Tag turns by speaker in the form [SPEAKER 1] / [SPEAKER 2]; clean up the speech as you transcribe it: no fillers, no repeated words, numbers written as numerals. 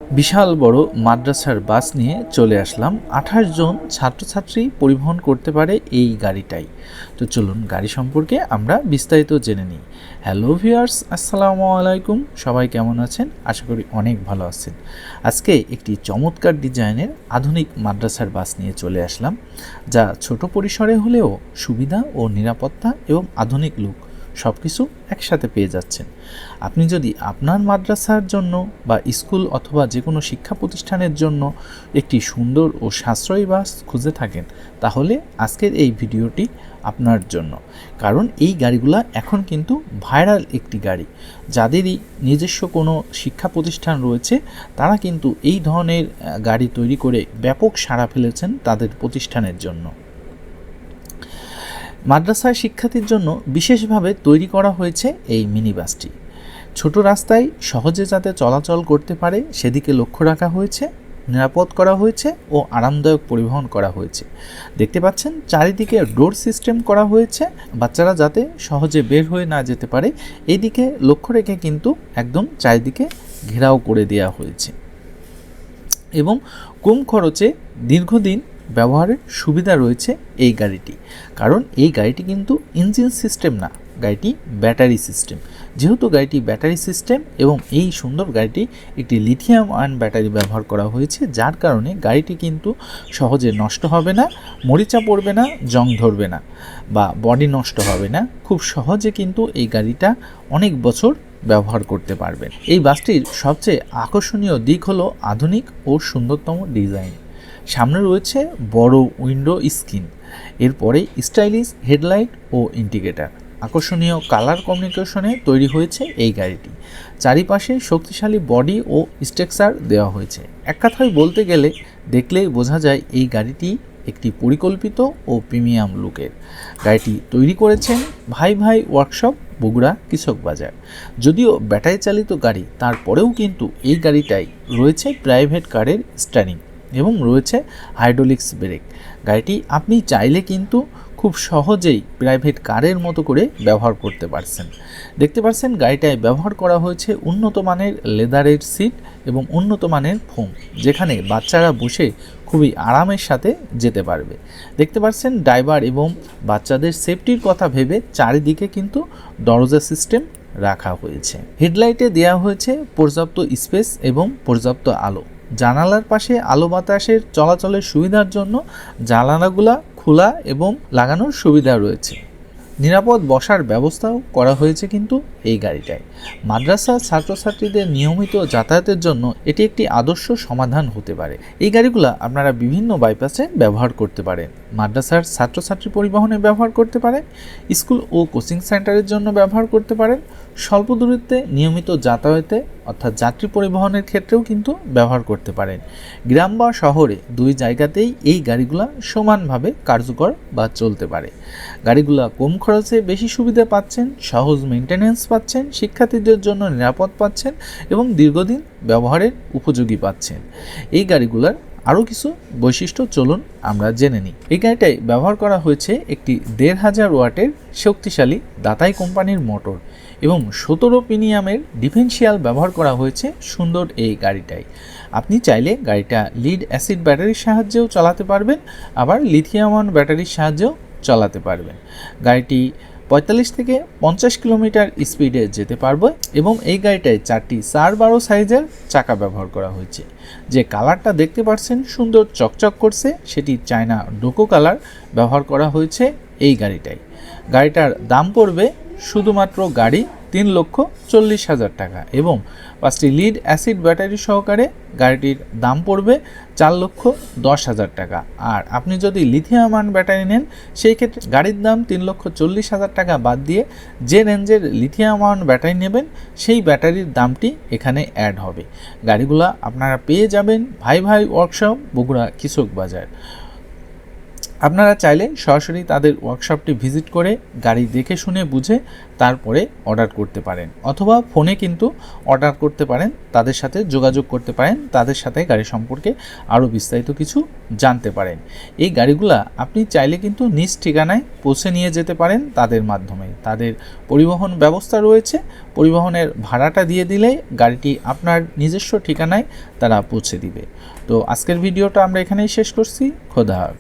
[SPEAKER 1] বিশাল বড় মাদ্রাসার বাস নিয়ে চলে আসলাম। 28 জন ছাত্রছাত্রী পরিবহন করতে পারে এই গাড়িটাই। তো চলুন গাড়ি সম্পর্কে আমরা বিস্তারিত জেনে নিই। হ্যালো ভিউয়ার্স, আসসালামু আলাইকুম। সবাই কেমন আছেন? আশা করি অনেক ভালো আছেন। আজকে একটি চমৎকার ডিজাইনের আধুনিক মাদ্রাসার বাস নিয়ে চলে আসলাম, যা ছোট পরিসরে হলেও সুবিধা ও নিরাপত্তা এবং আধুনিক লুক সব কিছু একসাথে পেয়ে যাচ্ছেন। আপনি যদি আপনার মাদ্রাসার জন্য বা স্কুল অথবা যে কোনো শিক্ষা প্রতিষ্ঠানের জন্য একটি সুন্দর ও সাশ্রয়ী বাস খুঁজে থাকেন, তাহলে আজকের এই ভিডিওটি আপনার জন্য। কারণ এই গাড়িগুলো এখন কিন্তু ভাইরাল একটি গাড়ি। যাদেরই নিজস্ব কোনো শিক্ষা প্রতিষ্ঠান রয়েছে, তারা কিন্তু এই ধরনের গাড়ি তৈরি করে ব্যাপক সাড়া ফেলেছেন তাদের প্রতিষ্ঠানের জন্য। মাদ্রাসার শিক্ষার্থীর জন্য বিশেষভাবে তৈরি করা হয়েছে এই মিনি বাসটি। ছোট রাস্তায় সহজে যাতে চলাচল করতে পারে সেদিকে লক্ষ্য রাখা হয়েছে, নিরাপদ করা হয়েছে ও আরামদায়ক পরিবহন করা হয়েছে। দেখতে পাচ্ছেন চারিদিকে ডোর সিস্টেম করা হয়েছে, বাচ্চারা যাতে সহজে বের হয়ে না যেতে পারে এই দিকে লক্ষ্য রেখে কিন্তু একদম চারিদিকে ঘেরাও করে দেওয়া হয়েছে। এবং কম খরচে দীর্ঘদিন ব্যবহারের সুবিধা রয়েছে এই গাড়িটি। কারণ এই গাড়িটি কিন্তু ইঞ্জিন সিস্টেম না, গাড়িটি ব্যাটারি সিস্টেম। যেহেতু গাড়িটি ব্যাটারি সিস্টেম এবং এই সুন্দর গাড়িটি একটি লিথিয়াম আয়ন ব্যাটারি ব্যবহার করা হয়েছে, যার কারণে গাড়িটি কিন্তু সহজে নষ্ট হবে না, মরিচা পড়বে না, জং ধরবে না বা বডি নষ্ট হবে না। খুব সহজে কিন্তু এই গাড়িটা অনেক বছর ব্যবহার করতে পারবেন। এই বাসটির সবচেয়ে আকর্ষণীয় দিক হলো আধুনিক ও সুন্দরতম ডিজাইন। সামনে রয়েছে বড় উইন্ডো স্ক্রিন, এরপরে স্টাইলিশ হেডলাইট ও ইন্ডিকেটর। আকর্ষণীয় কালার কম্বিনেশনে তৈরি হয়েছে এই গাড়িটি। চারিপাশে শক্তিশালী বডি ও স্ট্রাকচার দেওয়া হয়েছে। এক কথায় বলতে গেলে দেখলেই বোঝা যায় এই গাড়িটি একটি পরিকল্পিত ও প্রিমিয়াম লুকের। গাড়িটি তৈরি করেছেন ভাই ভাই ওয়ার্কশপ, বগুড়া, কৃষক বাজার। যদিও ব্যাটারি চালিত গাড়ি, তারপরেও কিন্তু এই গাড়িটাই রয়েছে প্রাইভেট কারের স্টিয়ারিং এবং রয়েছে হাইড্রোলিক্স ব্রেক। গাড়িটি আপনি চাইলে কিন্তু খুব সহজেই প্রাইভেট কারের মতো করে ব্যবহার করতে পারছেন। দেখতে পাচ্ছেন গাড়িটায় ব্যবহার করা হয়েছে উন্নত মানের লেদারের সিট এবং উন্নত মানের ফোম, যেখানে বাচ্চারা বসে খুবই আরামের সাথে যেতে পারবে। দেখতে পাচ্ছেন ড্রাইভার এবং বাচ্চাদের সেফটির কথা ভেবে চারিদিকে কিন্তু দরজা সিস্টেম রাখা হয়েছে। হেডলাইটে দেওয়া হয়েছে পর্যাপ্ত স্পেস এবং পর্যাপ্ত আলো। জানালার পাশে আলো বাতাসের চলাচলের সুবিধার জন্য জানালাগুলা খোলা এবং লাগানোর সুবিধা রয়েছে। নিরাপদ বসার ব্যবস্থাও করা হয়েছে কিন্তু এই গাড়িটায়। মাদ্রাসার ছাত্রছাত্রীদের নিয়মিত যাতায়াতের জন্য এটি একটি আদর্শ সমাধান হতে পারে। এই গাড়িগুলো আপনারা বিভিন্ন বাইপাসে ব্যবহার করতে পারেন। মাদ্রাসার ছাত্রছাত্রী পরিবহনে ব্যবহার করতে পারেন, স্কুল ও কোচিং সেন্টারের জন্য ব্যবহার করতে পারেন, স্বল্প দূরত্বে নিয়মিত যাতায়াতে অর্থাৎ যাত্রী পরিবহনের ক্ষেত্রেও কিন্তু ব্যবহার করতে পারেন। গ্রাম বা শহরে দুই জায়গাতেই এই গাড়িগুলো সমানভাবে কার্যকর বা চলতে পারে। গাড়িগুলো কম খরচে বেশি সুবিধা পাচ্ছেন, সহজ মেনটেন্যান্স পাচ্ছেন, শিক্ষার্থীদের জন্য নিরাপদ পাচ্ছেন এবং দীর্ঘদিন ব্যবহারের উপযোগী পাচ্ছেন। এই গাড়িগুলোর আরও কিছু বৈশিষ্ট্য চলুন আমরা জেনে নিই। এই গাড়িটায় ব্যবহার করা হয়েছে একটি 1500 ওয়াটের শক্তিশালী দাতাই কোম্পানির মোটর এবং 17 প্রিমিয়ামের ডিফেন্সিয়াল ব্যবহার করা হয়েছে সুন্দর এই গাড়িটায়। আপনি চাইলে গাড়িটা লিড অ্যাসিড ব্যাটারির সাহায্যেও চালাতে পারবেন, আবার লিথিয়াম আয়ন ব্যাটারির সাহায্যেও চালাতে পারবেন। গাড়িটি 45 থেকে 50 কিলোমিটার স্পিডে যেতে পারবে এবং এই গাড়িটায় 4টি 4/12 সাইজের চাকা ব্যবহার করা হয়েছে। যে কালারটা দেখতে পাচ্ছেন সুন্দর চকচক করছে, সেটি চায়না ডোকো কালার ব্যবহার করা হয়েছে এই গাড়িটায়। গাড়িটার দাম পড়বে শুধুমাত্র গাড়ি 3,40,000 টাকা এবং 5টি লিড অ্যাসিড ব্যাটারি সহকারে গাড়িটির দাম পড়বে 4,10,000 টাকা। আর আপনি যদি লিথিয়াম আয়ন ব্যাটারি নেন, সেই ক্ষেত্রে গাড়ির দাম 3,40,000 টাকা বাদ দিয়ে যে রেঞ্জের লিথিয়াম আয়ন ব্যাটারি নেবেন সেই ব্যাটারির দামটি এখানে অ্যাড হবে। গাড়িগুলো আপনারা পেয়ে যাবেন ভাই ভাই ওয়ার্কশপ, বগুড়া, কৃষক বাজার। আপনারা চাইলে সরাসরি তাদের ওয়ার্কশপটি ভিজিট করে গাড়ি দেখে শুনে বুঝে তারপরে অর্ডার করতে পারেন, অথবা ফোনে কিন্তু অর্ডার করতে পারেন, তাদের সাথে যোগাযোগ করতে পারেন, তাদের সাথে গাড়ি সম্পর্কে আরও বিস্তারিত কিছু জানতে পারেন। এই গাড়িগুলা আপনি চাইলে কিন্তু নিজ ঠিকানায় পৌঁছে নিয়ে যেতে পারেন তাদের মাধ্যমে। তাদের পরিবহন ব্যবস্থা রয়েছে, পরিবহনের ভাড়াটা দিয়ে দিলে গাড়িটি আপনার নিজস্ব ঠিকানায় তারা পৌঁছে দিবে। তো আজকের ভিডিওটা আমরা এখানেই শেষ করছি। খোদা হাফেজ।